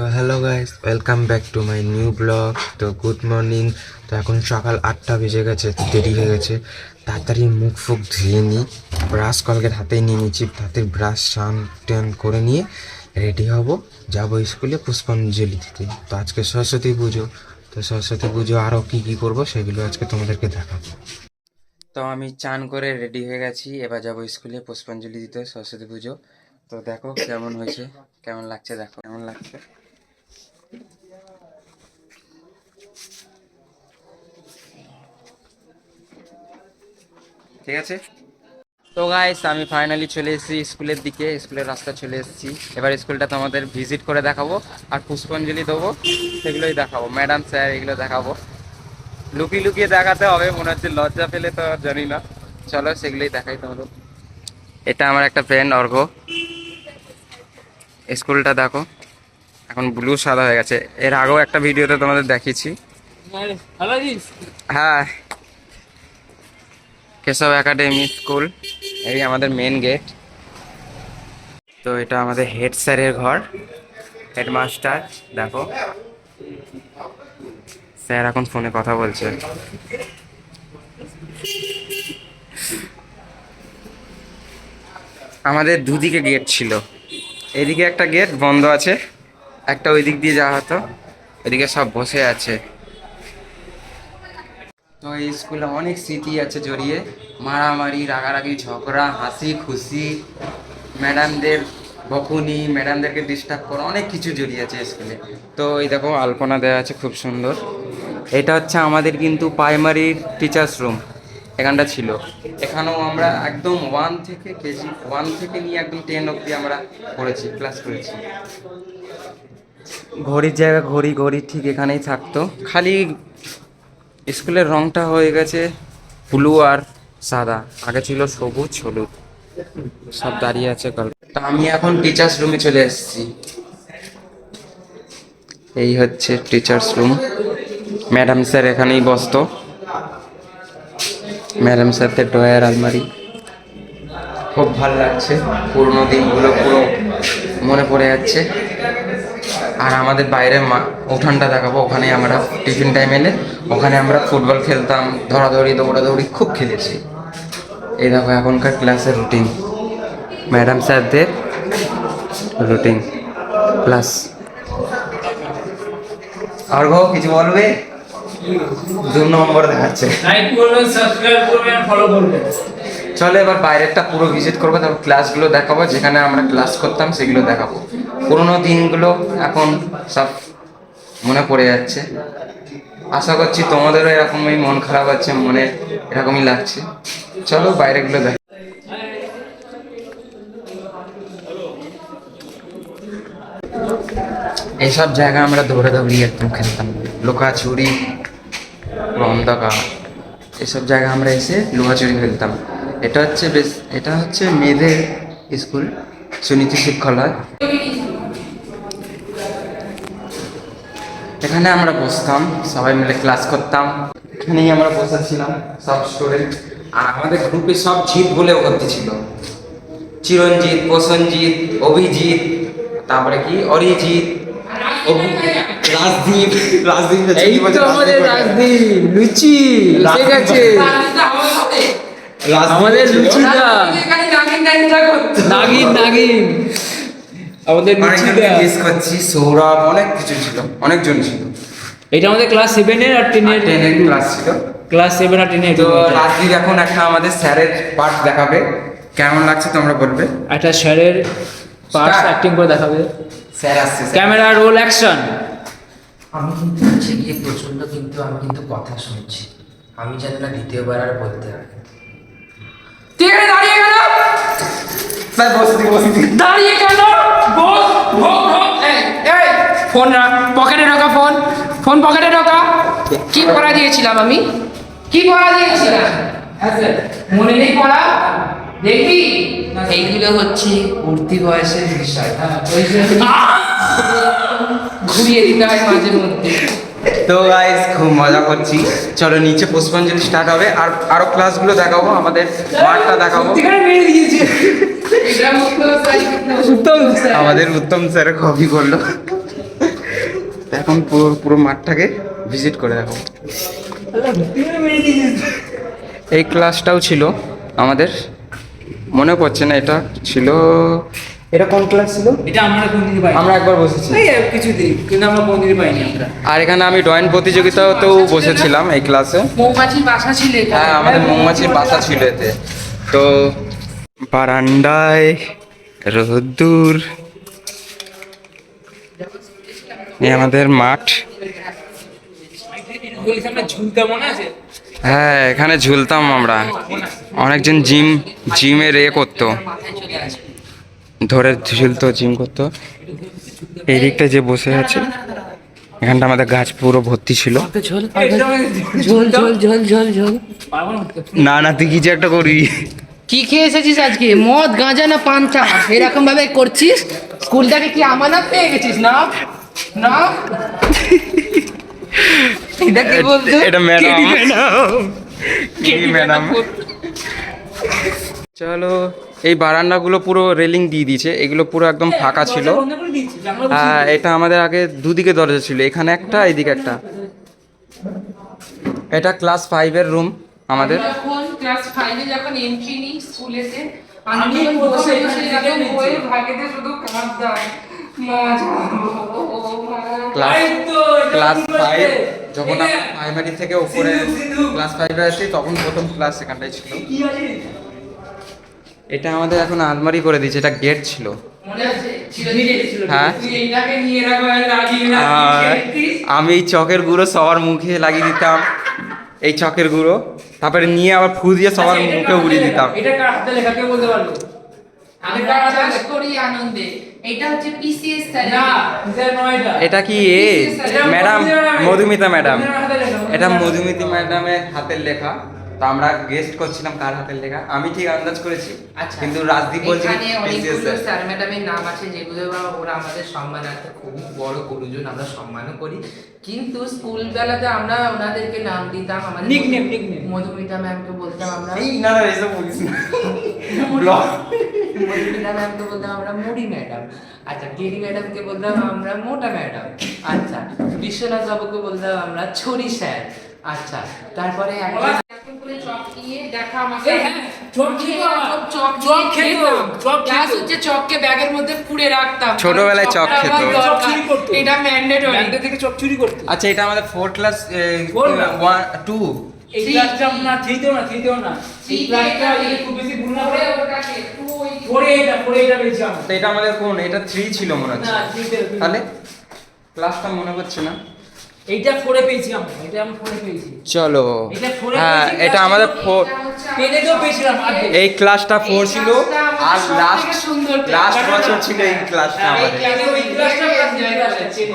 তো hello guys, welcome back to my new blog. তো good morning. তো এখন সকাল 8টা বেজে গেছে, দেরি হয়ে গেছে। তাড়াতাড়ি মুখ ফুক ধুয়ে নিই, ব্রাশ কলগেট হাতেই নিয়ে নিচ্ছি। হাতের ব্রাশ স্নান টান করে নিয়ে রেডি হব, যাবো স্কুলে পুষ্পাঞ্জলি দিতে। তো আজকে সরস্বতী পুজো। তো সরস্বতী পুজো আরও কী কী করবো সেগুলো আজকে তোমাদেরকে দেখাবো। তো আমি চান করে রেডি হয়ে গেছি, এবার যাবো স্কুলে পুষ্পাঞ্জলি দিতে সরস্বতী পুজো। তো দেখো কেমন হয়েছে, কেমন লাগছে, দেখো কেমন লাগছে। ঠিক আছে। তো গাইস আমি ফাইনালি চলে এসেছি স্কুলের দিকে, স্কুলের রাস্তা চলে এসেছি। এবার স্কুলটা তোমাদের ভিজিট করে দেখাবো আর পুষ্পাঞ্জলি দেবো, সেগুলোই দেখাবো। ম্যাডাম স্যার এগুলো দেখাবো, লুকিয়ে লুকিয়ে দেখাতে হবে, মনে হচ্ছে লজ্জা পেলে তো জানি না। চলো সেগুলোই দেখাই তোমাদের। এটা আমার একটা ফ্রেন্ড অর্ঘ। স্কুলটা দেখো, এখন ব্লু সাদা হয়ে গেছে। এর আগেও একটা ভিডিওতে তোমাদের দেখিয়েছি। হ্যাঁ, কেশব একাডেমি স্কুল, এই আমাদের মেন গেট। তো এটা আমাদের হেড স্যারের ঘর, হেডমাস্টার। দেখো স্যার এখন ফোনে কথা বলছে। আমাদের দুদিকে গেট ছিল, এদিকে একটা গেট বন্ধ আছে, একটা ওই দিক দিয়ে যাওয়া হতো, এদিকে সব বসে আছে। তো এই স্কুলে অনেক স্মৃতি আছে জড়িয়ে, মারামারি, রাগারাগি, ঝগড়া, হাসি খুশি, ম্যাডামদের বকুনি, ম্যাডামদেরকে ডিস্টার্ব করা, অনেক কিছু জড়িয়ে আছে স্কুলে। তো এই দেখো আলপনা দেওয়া আছে খুব সুন্দর। এটা হচ্ছে আমাদের কিন্তু প্রাইমারির টিচার্স রুম, এখানটা ছিল। এখানেও আমরা একদম ওয়ান থেকে নিয়ে একদম 10 অবধি আমরা পড়েছি, ক্লাস করেছি। ঘড়ির জায়গা ঘড়ি ঘড়ি ঠিক এখানেই থাকতো, খালি স্কুলের রংটা হয়ে গেছে ব্লু আর সাদা, আগে ছিল সবুজ হলুদ। সব দাঁড়িয়ে আছে গল্প। তা আমি এখন টিচার্স রুমে চলে এসেছি। এই হচ্ছে টিচার্স রুম, ম্যাডাম স্যার এখানেই বসতো। ম্যাডাম স্যারদের ড্রয়ার আলমারি, খুব ভালো লাগছে, পুরোনো দিনগুলো পুরো মনে পড়ে যাচ্ছে। আর আমাদের বাইরে উঠানটা দেখাবো, ওখানে আমরা টিফিন টাইম এলে ওখানে আমরা ফুটবল খেলতাম, ধরাধরি দৌড়াদৌড়ি খুব খেলেছি। এই দেখো এখনকার ক্লাসের রুটিন, ম্যাডাম স্যারদের রুটিন ক্লাস। আর গো কিছু বলবে? 2 নম্বর দেখাচ্ছে। লাইক করবেন, সাবস্ক্রাইব করবেন, ফলো করবেন। চলো এবার বাইরেরটা পুরো ভিজিট করবো, তারপর ক্লাসগুলো দেখাবো, যেখানে আমরা ক্লাস করতাম সেগুলো দেখাবো। পুরোনো দিনগুলো এখন সব মনে পড়ে যাচ্ছে। আশা করছি তোমাদেরও এরকমই মন খারাপ আছে, মনে এরকমই লাগছে। চলো বাইরেগুলো দেখ। এইসব জায়গা আমরা দৌড়াদৌড়ি একদম খেলতাম, লুকাচুরি, অন্ধকার, এসব জায়গা আমরা এসে লুকাচুরি খেলতাম। এটা হচ্ছে মেয়েদের স্কুল, সুনীতি শিক্ষালয়। এখানে আমরা বসতাম, সবাই মিলে ক্লাস করতাম, এখানেই আমরা বসেছিলাম সব স্টুডেন্ট। আর আমাদের গ্রুপে সব জিৎ বলে ভর্তি ছিল, চিরঞ্জিত, প্রসঞ্জিৎ, অভিজিৎ, তারপরে কি অরিজিৎ, রাজদীপ। এই তো আমাদের রাজদীপ, লুচি এসে গেছে। আমাদের লুচিদা, নাগিন নাগিন, আমাদের লুচিদা। মিস করছি, সৌরভ, অনেক কিছু ছিল, অনেকজন ছিল। এটা আমাদের ক্লাস 7 এর আর 10 এর ক্লাস ছিল, ক্লাস 7 আর 10 এর। তো রাজদীপ এখন একটা আমাদের স্যারের পার্ট দেখাবে, কেমন লাগছে তোমরা বলবে। একটা স্যারের পার্টস অ্যাক্টিং করে দেখাবে। স্যার আসছে, ক্যামেরা রোল অ্যাকশন। আমি কিন্তু হচ্ছে গিয়ে প্রচণ্ড, কিন্তু আমি কিন্তু কথা শুনছি, আমি যেন না দ্বিতীয়বার আর বলতে হয়। ঠিক আছে, দাঁড়িয়ে কেন? স্যার বসতি দাঁড়িয়ে কেন? বস, এই ফোন পকেটে ঢোকা, ফোন পকেটে ঢোকা। কি পড়া দিয়েছিলাম আমি? কি পড়া দিয়েছিলাম? মনে নেই পড়া? দেখবি এইগুলো হচ্ছে উঠতি বয়সের বিষয়, ঘুরিয়ে দিতে হয় মাঝে মধ্যে। তো গাইস খুব মজা করছি। চলো নিচে পুষ্পাঞ্জলি স্টার্ট হবে, আর আরো ক্লাসগুলো দেখাবো, আমাদের মাঠটা দেখাবো। ঠিকানা মেরে দিয়েছে এটা মুক্ত উত্তম। আমাদের উত্তম স্যার কপি করলো। এখন পুরো পুরো মাঠটাকে ভিজিট করে দেখো। এই ক্লাসটাও ছিল আমাদের, মনে পড়ছে না এটা ছিল, এটা কোন ক্লাস ছিল? এটা আমরা কোনদিনই পাইনি। আমরা একবার বসেছি এই কিছুদিন, কিন্তু আমরা কোনদিনই পাইনি আমরা। আর এখানে আমি ড্রয়িং প্রতিযোগিতাতেও বসেছিলাম এই ক্লাসে। মৌমাছির বাসা ছিল এখানে। হ্যাঁ, আমাদের মৌমাছির বাসা ছিল এতে। তো বারান্দায় রোদ্দুর, এই আমাদের মাঠ। বলিস আমরা ঝুলতে মনে আছে? হ্যাঁ, এখানে ঝুলতাম আমরা। অনেকজন জিমের করতো, মাথায় চলে আসে। ধরে ঝুলতো, জিম করতো। এই দিকটা যে বসে আছে, এখানটা আমাদের গাছ পুরো ভর্তি ছিল। ঝোল ঝোল ঝোল ঝোল ঝোল ঝোল। না না, তুই কিছু একটা করবি। কি খেয়ে এসেছিস আজকে? মদ, গাঁজা না পান্তা? এরকম ভাবে করছিস? স্কুলটাকে কি আমানত পেয়ে গেছিস? না না, এটা কি বলতো? এটা ম্যাডাম, ম্যাডাম। চলো, এই বারান্দাগুলো পুরো রেলিং দিয়ে দিয়েছে, এগুলো পুরো একদম ফাঁকা ছিল। হ্যাঁ, এটা আমাদের আগে দুদিকে দরজা ছিল, এখানে একটা, এইদিকে একটা। এটা ক্লাস 5-এর রুম আমাদের। যখন ক্লাস 5 এ যখন এন্ট্রি নিই স্কুলেতে, আমি যখন বসে বসে যখন বইয়ের ভাগেতে শুধু কাঁদতাম। ক্লাস 5 যখন আমরা প্রাইমারি থেকে উপরে ক্লাস 5-এ আসি, তখন প্রথম ক্লাস এখানটাই ছিল। এটা আমাদের এখন আলমারি করে দিয়েছে, এটা গেট ছিল। মনে আছে? হ্যাঁ, তুই এইটাকে নিয়ে রাখো, লাগিয়ে আর আমি এই চকের গুঁড়ো সবার মুখে লাগিয়ে দিতাম, এই চকের গুঁড়ো, তারপরে নিয়ে আবার ফু দিয়ে সবার মুখে উড়িয়ে দিতাম। এটা কার হাতে লেখা কেউ বলতে পারলো? আমরা ক্লাস করি আনন্দে। এটা হচ্ছে পিসিএস স্যার। না, এটা নয় এটা। এটা কি ম্যাডাম মধুমিতা ম্যাডাম, এটা মধুমিতা ম্যাডামের হাতের লেখা। তো আমরা গেস্ট করছিলাম কার হাতের লেখা, আমি ঠিক আন্দাজ করেছি, কিন্তু রাজদীপ বলছে এখানে অনেকগুলো PCS স্যার ম্যাডামের নাম আছে, যেগুলো ওরা আমাদের সম্মানার্থে খুব বড় গুরুজন, আমরা সম্মানও করি। কিন্তু স্কুল বেলাতে আমরা ওনাদেরকে নাম দিতাম, আমাদের Nickname. মধুমিতা ম্যামকে বলতাম আমরা এই না না, এসব বলিস না। ব্লগ মধুমিতা ম্যামকে বলতাম আমরা মুড়ি ম্যাডাম। আচ্ছা, গেরি ম্যাডামকে বলতাম আমরা মোটা ম্যাডাম। আচ্ছা, বিশ্বনাথ বাবুকে বলতাম আমরা ছড়ি স্যার। আচ্ছা, তারপরে একটা চক নিয়ে দেখা আমাকে, এই হ্যাঁ, চক খেতো আবার। চক চক খেতো, চক ক্লাস খেতো। হচ্ছে চককে ব্যাগের মধ্যে পুড়ে রাখতাম। ছোটবেলায় চক চকটা খেতো। আমার দরকার। চক চুরি করতো। এটা ম্যান্ডেটরি। ব্যাংকে থেকে চক চুরি করতো। আচ্ছা, এটা আমাদের 4 ক্লাস Four না? 2। এই Three, ক্লাসটা three. না, থ্রিতেও না, থ্রিতেও না। এই ক্লাসটা যদি খুব বেশি ভুল না করে, পরে এটা পেয়েছি আমরা। তো এটা আমাদের কোন, এটা 3 ছিল মনে হচ্ছে। না, থ্রিতে। তাহলে ক্লাসটা মনে হচ্ছে না। এইটা ফোরে পেয়েছি আমরা, এটা আমি ফোরে পেয়েছি। চলো, এটা 4 হ্যাঁ, পেয়েছি, এটা আমাদের 4। পেনেতেও পেয়েছিলাম আগে। এই ক্লাসটা 4 ছিল, আর লাস্ট ক্লাস বছর ছিল এই ক্লাসটা আমাদের। ওই ক্লাসটা আমরা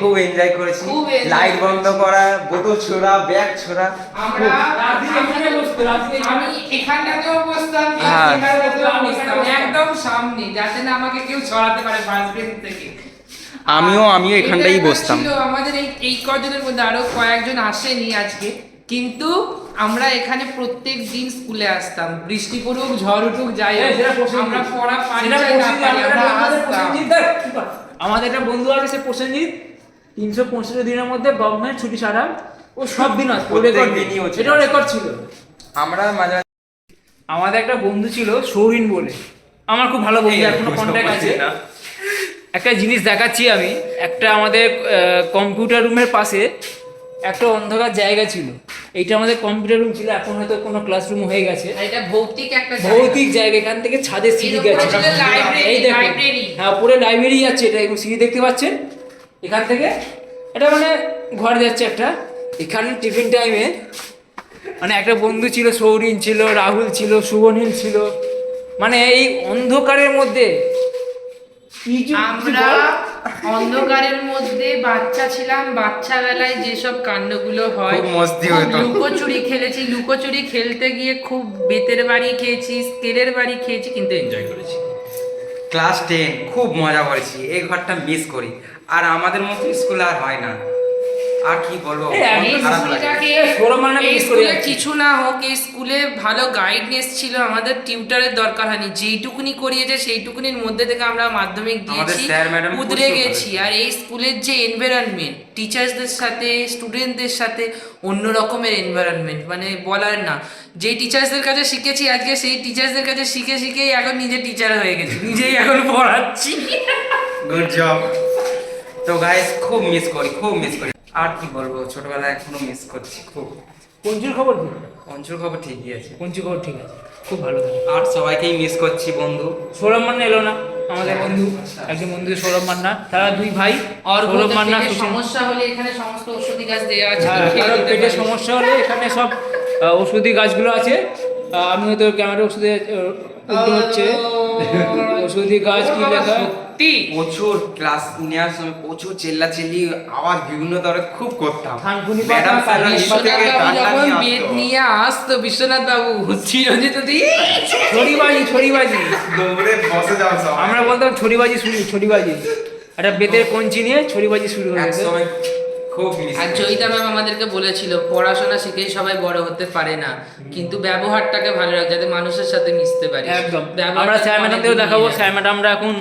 খুব এনজয় করেছি, খুব enjoy লাইট বন্ধ করা, বোতল ছোড়া, ব্যাগ ছোড়া। আমরা রাত্রি এখানে বসতো, রাত্রি আমি এখানটাতেও বসতাম, হ্যাঁ। এখানটাতেও বসতাম, একদম সামনে, যাতে না আমাকে কেউ ছড়াতে পারে ফার্স্ট বেঞ্চ থেকে। আমিও এখানটাই এটা বসতাম। ছিল আমাদের এই কজনের মধ্যে, আরো কয়েকজন আসেনি আজকে, কিন্তু আমরা এখানে প্রত্যেক দিন স্কুলে আসতাম, বৃষ্টি পড়ুক, ঝড় উঠুক, যাই হোক, সেটা প্রসেনজিৎ। আমরা পড়া পারি সেটা চাই না প্রসেনজিৎ, পারি, আমরা আমাদের আসতাম। প্রসেনজিৎ দেখ, আমাদের একটা বন্ধু আছে, সে প্রসেনজিৎ, 365 দিনের মধ্যে গভর্নমেন্ট ছুটি ছাড়া ও সব দিন আসতো, প্রত্যেক রেকর্ড দিনই ও ছিল। এটাও রেকর্ড ছিল। আমরা মাঝে আমাদের একটা বন্ধু ছিল সৌরিন বলে, আমার খুব ভালো বন্ধু, এখনো কন্ট্যাক্ট আছে। একটা জিনিস দেখাচ্ছি আমি, একটা আমাদের কম্পিউটার রুমের পাশে একটা অন্ধকার জায়গা ছিল, এইটা আমাদের কম্পিউটার রুম ছিল, এখন হয়তো কোনো ক্লাসরুম হয়ে গেছে। আর এটা ভৌতিক একটা জায়গা। ভৌতিক জায়গা, এখান থেকে ছাদে সিঁড়ি এর উপরে গেছে, ছিল library, এই দেখুন, library। হ্যাঁ পুরো লাইব্রেরি যাচ্ছে, এটা এখন সিঁড়ি দেখতে পাচ্ছেন, এখান থেকে এটা মানে ঘর যাচ্ছে একটা। এখানে টিফিন টাইমে মানে একটা বন্ধু ছিল, সৌরিন ছিল, রাহুল ছিল, শুভনীল ছিল, মানে এই অন্ধকারের মধ্যে আমরা অন্ধকারের মধ্যে বাচ্চা ছিলাম, বাচ্চা বেলায় যেসব কাণ্ডগুলো হয়, খুব মস্তি খুব হতো। লুকোচুরি খেলেছি, লুকোচুরি খেলতে গিয়ে খুব বেতের বাড়ি খেয়েছি, স্কেলের বাড়ি খেয়েছি, কিন্তু এনজয় করেছি। ক্লাস 10 খুব মজা করেছি, এই ঘরটা মিস করি। আর আমাদের মতো স্কুল আর হয় না, আর কি বলবো, এই মন খারাপ লাগে। সৌরভ মান্না এই মিস করে স্কুলে যাচ্ছি। কিছু না হোক, এই স্কুলে ভালো গাইডনেস ছিল, আমাদের টিউটারের দরকার হয়নি, যেইটুকুনি করিয়েছে সেইটুকুনির মধ্যে থেকে আমরা মাধ্যমিক দিয়েছি, স্যার ম্যাডাম উদরে প্রচুর গেছি। আর এই স্কুলের যে এনভায়রনমেন্ট, টিচার্সদের সাথে স্টুডেন্টদের সাথে অন্য রকমের এনভায়রনমেন্ট, মানে বলার না। যেই টিচার্সদের কাছে শিখেছি আজকে, সেই টিচার্সদের কাছে শিখে শিখেই এখন নিজে টিচার হয়ে গেছি, নিজেই এখন পড়াচ্ছি। Good job. তো গাইস খুব মিস করি, খুব মিস করি। আর কি বলবো, ছোটবেলায় এখনো মিস করছি খুব। পঞ্চুর খবর কি? অঞ্চল খবর ঠিকই আছে, পঞ্চু খবর ঠিক আছে, খুব ভালো থাকে। আর সবাইকেই মিস করছি বন্ধু। সৌরভ মান্না এলো না, আমাদের বন্ধু, একজন বন্ধু সৌরভ মান্না, তারা দুই ভাই, সৌরভ মান্না পেটের সুশীল। সমস্যা হলে এখানে সমস্ত ওষুধি গাছ দেওয়া আছে, হ্যাঁ, খেয়ে কারো নিতে পেটের পারিস। সমস্যা হলে এখানে সব ওষুধি গাছগুলো আছে। আমি হয়তো ক্যামেরা ওষুধে উল্টো হচ্ছে ওষুধি গাছ কি লেখা। প্রচুর ক্লাস নেওয়ার সময় প্রচুর চিল্লাচিল্লি আওয়াজ বিভিন্ন ধরনের খুব করতাম। থানকুনি ম্যাডাম পাতা, স্যাররা নিচ থেকে বিশ্বনাথ বাবু ডান্ডা যখন নিয়ে বেদ আসতো। নিয়ে আসতো, বিশ্বনাথ বাবু চিরঞ্জিত দি ছড়িবাজি, ছড়িবাজি, দৌড়ে বসে যাও সব। আমরা বলতাম ছড়িবাজি শুরু, ছড়িবাজি, একটা বেতের কঞ্চি নিয়ে ছড়িবাজি শুরু হয়ে গেছে। একসময় খুব মিস আর জয়িতা ম্যাম আমাদেরকে বলেছিল, পড়াশোনা শিখেই সবাই বড় হতে পারে না, কিন্তু ব্যবহারটাকে ভালো রাখ, যাতে মানুষের সাথে মিশতে পারি। একদম। আমরা স্যার ম্যাডামদেরও দেখাবো। স্যার ম্যাডামরা এখন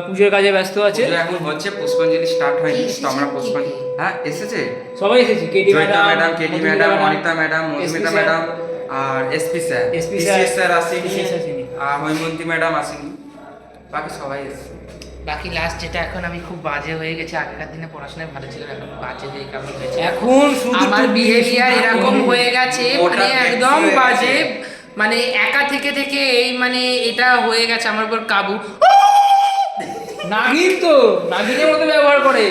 পুজোর কাজে ব্যস্ত আছে। এখন হচ্ছে পুষ্পাঞ্জলি স্টার্ট হয়নি, তো আমরা পুষ্পাঞ্জলি, হ্যাঁ এসেছে সবাই এসেছি, KD Jayita madam, madam, KD madam, Anita madam, Madhumita madam আর এসপি স্যার। এসপি স্যার আসেনি, আসেনি। আর হৈমন্তী ম্যাডাম আসেনি, বাকি সবাই এসেছে। বাকি লাস্ট যেটা, এখন আমি খুব বাজে হয়ে গেছি, আগেকার দিনে পড়াশোনায় ভালো ছিল, এখন বাজে হয়ে কেমন হয়েছে। এখন শুধু আমার তুমি, বিহেভিয়ার শুধু এরকম তুমি। হয়ে গেছে, ওটা মানে একদম হয়ে বাজে, গেছে। মানে একা থেকে থেকে এই মানে এটা হয়ে গেছে আমার উপর কাবু। নাগিন তো, নাগিনের মতো ব্যবহার করে।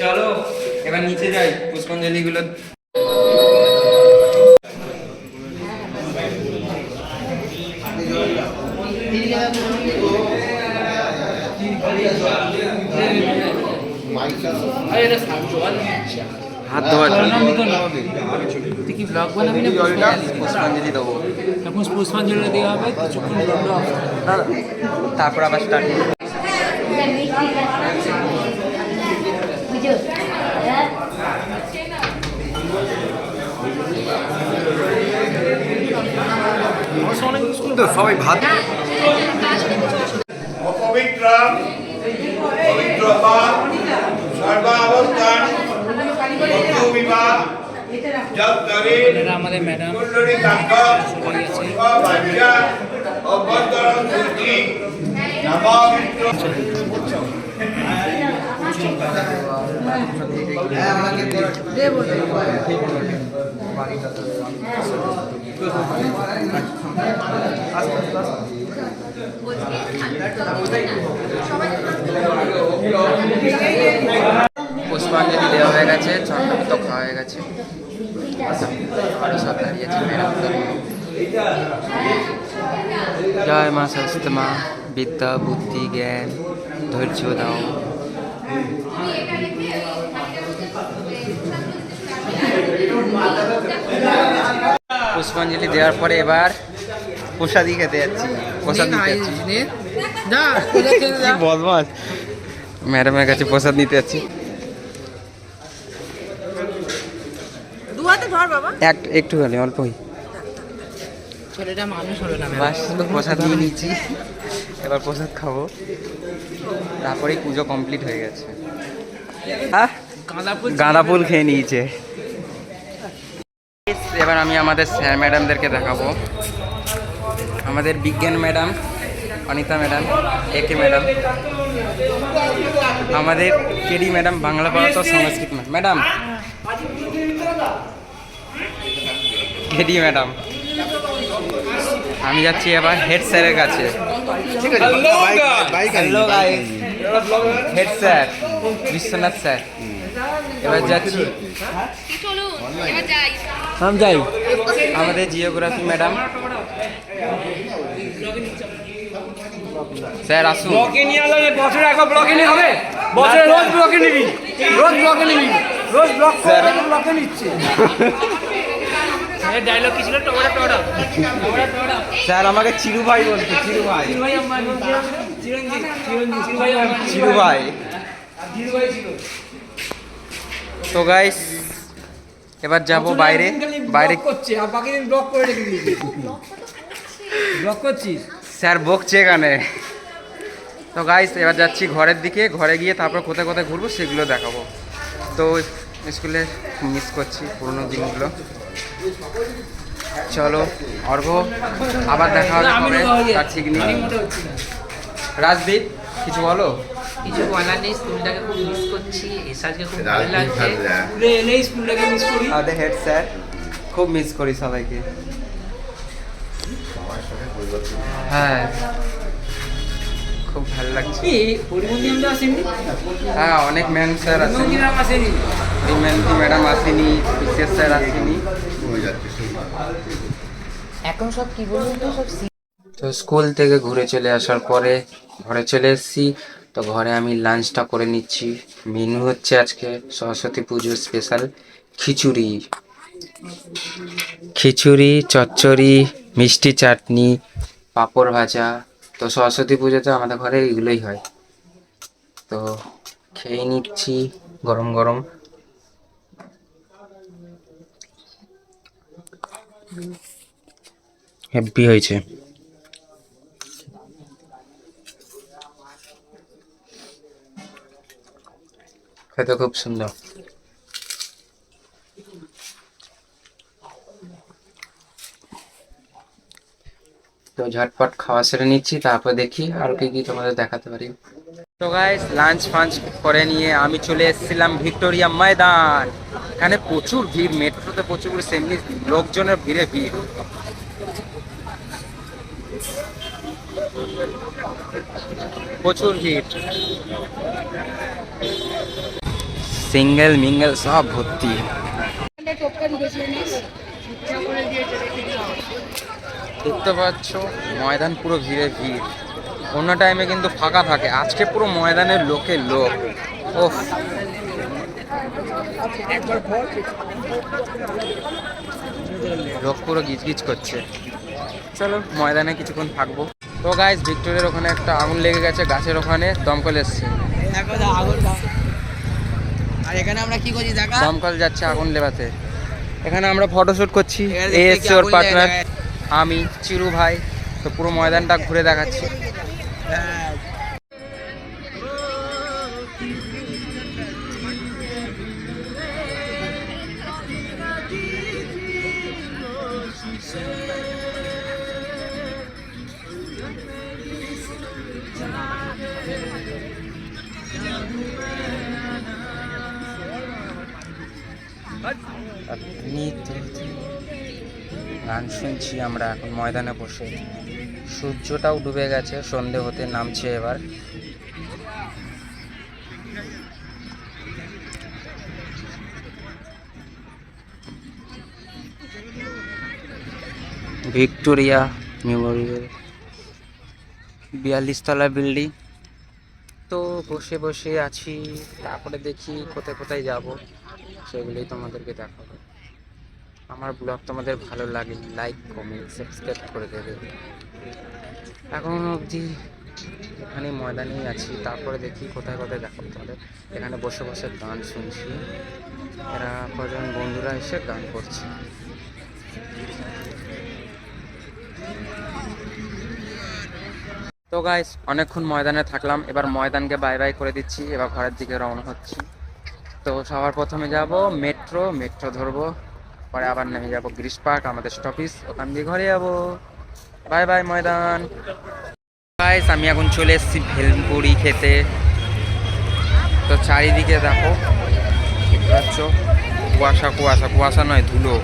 চলো এবার নিচে যাই, পুষ্পাঞ্জলি গুলো হাত ধোয়ার জন্য তুই কি ব্লগ বানাবি না? পুষ্পাঞ্জলি দেবো, এখন পুষ্পাঞ্জলি দেওয়া হবে, কিছুক্ষণ ব্লগটা off থাকবে। তারপর আবার স্টার্ট। সবাই ভাত অপবিত্র পবিত্রতা সর্বাবস্থান বন্ধু বিবাহ জপ করে এরা আমাদের ম্যাডাম, কুণ্ডলী কাক্ষ বাজ্যা অভ্যন্তরণ বুদ্ধি নববিত্র পুষ্পাঞ্জলি দেওয়া হয়ে গেছে, চন্দ্রপুত খাওয়া হয়ে গেছে, আরো সব দাঁড়িয়েছে ম্যাডাম। জয় মা সরস্বতী মা, বিদ্যা বুদ্ধি জ্ঞান ধৈর্য দাও। পুষ্পাঞ্জলি দেওয়ার পরে এবার প্রসাদই খেতে যাচ্ছি, প্রসাদ নিতে যাচ্ছি। কি বদমাস, ম্যাডামের কাছে প্রসাদ নিতে যাচ্ছি। একটুখানি অল্পই, ছেলেটা মানুষ হলো না। বাস প্রসাদ নিয়ে নিচ্ছি, এবার প্রসাদ খাবো, তারপরেই পুজো কমপ্লিট হয়ে গেছে। গাঁদা ফুল খেয়ে নিয়েছে। এবার আমি আমাদের স্যার ম্যাডামদেরকে দেখাবো। আমাদের বিজ্ঞান ম্যাডাম অনিতা ম্যাডাম, একে ম্যাডাম, আমাদের কেডি ম্যাডাম বাংলা পড়াতো, সংস্কৃত ম্যাডাম, কেডি ম্যাডাম। আমি যাচ্ছি এবার হেড স্যারের কাছে। হেড স্যার বিশ্বনাথ স্যার, এবার যাচ্ছি। हम যাই। আমাদের জিওগ্রাফি ম্যাডাম স্যার আসুন। ব্লকে নিয়ে আলো, বছরে একবার ব্লকে নিয়ে হবে, বছরে রোজ ব্লকে নিবি, রোজ ব্লকে নিবি, রোজ ব্লক করে ব্লকে নিচ্ছে। ডায়লগ কি ছিল? টগরা টগরা টগরা টগরা। স্যার আমাকে চিরু ভাই বলতো, চিরু ভাই, চিরু ভাই আমার চিরঞ্জিত, চিরঞ্জিত, চিরু ভাই আমার, চিরু ভাই। চিরু ভাই ছিল। তো গাইস এবার যাব বাইরে বাইরে করছে আর বাকি দিন ব্লক করে রেখে দিয়েছি ব্লক করছিস স্যার বকছে এখানে। তো গাইস এবার যাচ্ছি ঘরের দিকে, ঘরে গিয়ে তারপর কোথায় কোথায় ঘুরবো সেগুলো দেখাবো। তো স্কুলে মিস করছি পুরোনো দিনগুলো। চলো অর্ঘ, আবার দেখা হবে কবে তার ঠিক নেই। রাজদীপ কিছু বলো। কিছু বলার নেই, স্কুলটাকে খুব মিস করছি, এসাজকে খুব ভালো লাগছে। স্কুলে এলেই স্কুলটাকে মিস করি। আমাদের হেড স্যার খুব মিস করি সবাইকে। হ্যাঁ খুব ভালো লাগছে। কি পরিবন্ধী আমরা আসেনি? হ্যাঁ অনেক ম্যাম স্যার আসেনি, পরিবন্ধীরা আসেনি। ম্যাডাম আসেনি, বিশেষ স্যার আসেনি। এখন সব কি বলুন তো সব তো স্কুল থেকে ঘুরে চলে আসার পরে ঘরে চলে এসেছি। তো ঘরে আমি লাঞ্চটা করে নিচ্ছি। মেনু হচ্ছে আজকে সরস্বতী পুজোর স্পেশাল খিচুড়ি, চচ্চড়ি, মিষ্টি চাটনি, পাঁপড় ভাজা। তো সরস্বতী পুজোতে আমাদের ঘরে এগুলোই হয়। তো খেয়ে নিচ্ছি গরম গরম। হ্যাপি হয়েছে। খেতে খুব সুন্দর। তো ঝটপট খাওয়া সেরে নিচ্ছি, তারপর দেখি আর কি কি তোমাদের দেখাতে পারি। তো গাইস লাঞ্চ ফাঞ্চ করে নিয়ে আমি চলে এসেছিলাম ভিক্টোরিয়া ময়দান। এখানে প্রচুর ভিড়, মেট্রোতে প্রচুর, সেমনি লোকজনের ভিড়ে ভিড়। প্রচুর ভিড়, সিঙ্গেল মিঙ্গেল সব ভর্তি। দেখতে পাচ্ছ ময়দান পুরো ভিড়ে ভিড়। অন্য টাইমে কিন্তু ফাঁকা থাকে, আজকে পুরো ময়দানের লোকে লোক। ওফ লোক পুরো গিজগিজ করছে। চলো ময়দানে কিছুক্ষণ থাকবো। তো গাইস ভিক্টোরিয়ার ওখানে একটা আগুন লেগে গেছে গাছের ওখানে, দমকল এসছে। আর এখানে আমরা কি করছি দেখা? দমকল যাচ্ছে আগুন লেবাতে। এখানে আমরা ফটোশুট করছি, এই এসছে ওর পার্টনার, আমি চিরু ভাই। তো পুরো ময়দানটা ঘুরে দেখাচ্ছি। গান শুনছি আমরা এখন ময়দানে বসে। সূর্যটাও ডুবে গেছে, সন্ধে হতে নামছে এবার। ভিক্টোরিয়া মেমোরিয়াল 42 তলা বিল্ডিং। তো বসে বসে আছি, তারপরে দেখি কোথায় কোথায় যাব সেগুলোই তোমাদেরকে দেখাবো। আমার ব্লগ তোমাদের ভালো লাগে লাইক কমেন্ট সাবস্ক্রাইব করে দেবে। এখন অবধি এখানে ময়দানেই আছি, তারপরে দেখি কোথায় কোথায় দেখাবো তোমাদের। এখানে বসে বসে গান শুনছি, এরা কজন বন্ধুরা এসে গান করছে। তো গাইস অনেকক্ষণ ময়দানে থাকলাম, এবার ময়দানকে বাই বাই করে দিচ্ছি, এবার ঘরের দিকে রওনা হচ্ছি। তো সবার প্রথমে যাব মেট্রো ধরবো, পরে আবার নেমে যাবো গ্রিস পার্ক আমাদের স্টপিস, ওখান দিয়ে ঘরে যাবো। বাই বাই ময়দান। গাইস আমি এখন চলে এসেছি ভেলপুরি খেতে। তো চারিদিকে দেখো দেখতে পাচ্ছ কুয়াশা কুয়াশা, কুয়াশা নয় ধুলো।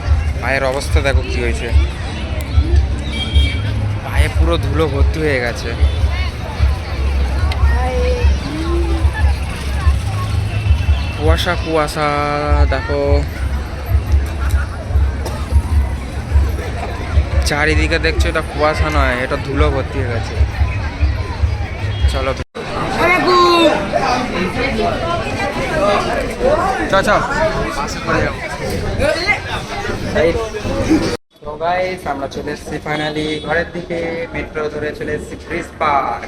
পায়ের অবস্থা দেখো কি হয়েছে, পায়ে পুরো ধুলো ভর্তি হয়ে গেছে। কুয়াশা কুয়াশা দেখো চারিদিকে, দেখছো এটা কুয়াশা নয়, এটা ধুলো ভর্তি হয়ে গেছে। চলো তো গাইস আমরা চলে এসেছি ফাইনালি ঘরের দিকে, মেট্রো ধরে চলে এসেছি গ্রিস পার্ক।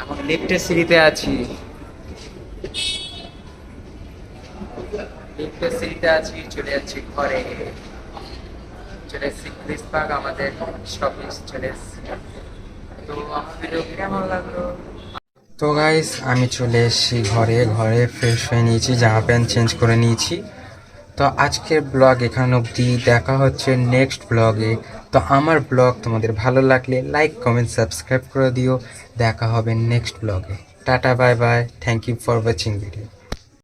এখন লিফটের সিঁড়িতে আছি। লিফটের সিঁড়িতে আছি, চলে যাচ্ছি ঘরে। চলে এসেছি ক্রিস পার্ক, আমাদের স্টপেজ চলে এসেছি। তো আমার ভিডিও কেমন লাগলো? তো গাইস আমি চলে এসেছি ঘরে ফ্রেশ হয়ে নিয়েছি, জামা প্যান্ট চেঞ্জ করে নিয়েছি। তো আজকের ব্লগ এখানে অবধি, দেখা হচ্ছে নেক্সট ব্লগে। তো আমার ব্লগ তোমাদের ভালো লাগলে লাইক কমেন্ট সাবস্ক্রাইব করে দিও। দেখা হবে নেক্সট ব্লগে। Tata bye bye, thank you for watching video.